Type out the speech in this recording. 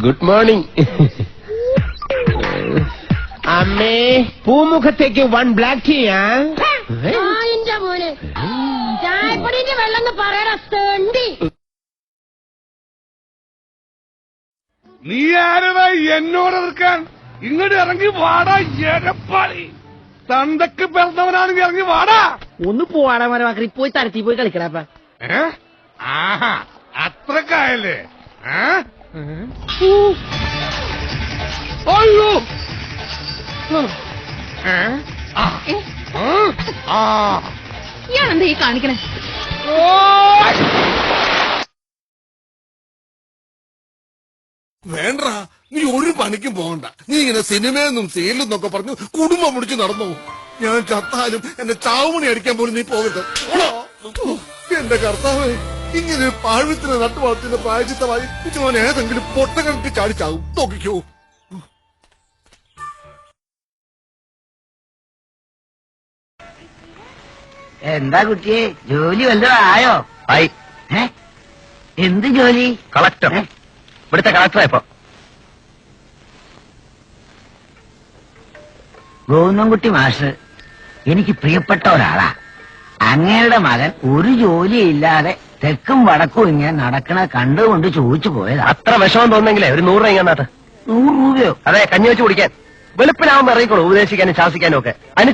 Good morning. അമ്മേ, പൂമുഖത്തേക്ക് 1 black ടീയാ? എന്റെ മോനെ ചായപ്പൊടിന്റെ വെള്ളം പറയണ തേണ്ടി. നീ ആരടാ എന്നോട് എതിർക്കാൻ? ഇങ്ങോട്ട് ഇറങ്ങി വാടാ എരപ്പാളി. തന്തക്ക് പിറന്നവനാണെങ്കിൽ ഇറങ്ങി വാടാ. ഒന്ന് പോവാടാ മരമാക്കി പോയി തരത്തി പോയി കളിക്കടാപ്പ. ആഹാ, അത്രക്കായല്ലേ? അയ്യോ, ഞാനെന്താ ഈ കാണിക്കണേ? വേണ്ട, നീ ഒരു പണിക്കും പോകണ്ട. നീ ഇങ്ങനെ സിനിമയെന്നും സീരിയലും എന്നൊക്കെ പറഞ്ഞു കുടുംബം മുടിച്ച് നടന്നു. ഞാൻ ചത്താലും എന്നെ ചാവുമണി അടിക്കാൻ പോലും നീ പോകരുത്. എന്റെ കർത്താവേ, ഇങ്ങനെ പാഴ്വിത്തിന് നട്ടുവളർത്തിന്റെ പ്രായചിത്തമായി ഞാൻ ഏതെങ്കിലും പൊട്ടകൾക്ക് ചാടിച്ചാവും. നോക്കിക്കോ. എന്താ കുട്ടിയെ, ജോലി വല്ലതും ആയോ? ആയി. എന്ത് ജോലി? കളക്ടർ. ഇവിടുത്തെ കളക്ടറായപ്പോ. ഗോവിന്ദൻകുട്ടി മാഷ് എനിക്ക് പ്രിയപ്പെട്ട ഒരാളാ. അങ്ങയുടെ മകൻ ഒരു ജോലിയില്ലാതെ തെക്കും വടക്കും ഇങ്ങനെ നടക്കണ കണ്ടുകൊണ്ട് ചോദിച്ചു പോയതാ. അത്ര വിഷമം തോന്നെങ്കിലേ ഒരു 100 രൂപ ഇങ്ങാത്ത. 100 രൂപയോ? അതെ, കഞ്ഞി വെച്ച് കുടിക്കാൻ. വെളുപ്പിനാവുമ്പോ ഇറങ്ങിക്കോളൂ, ഉപദേശിക്കാനും ശാസിക്കാനും ഒക്കെ. അതിന്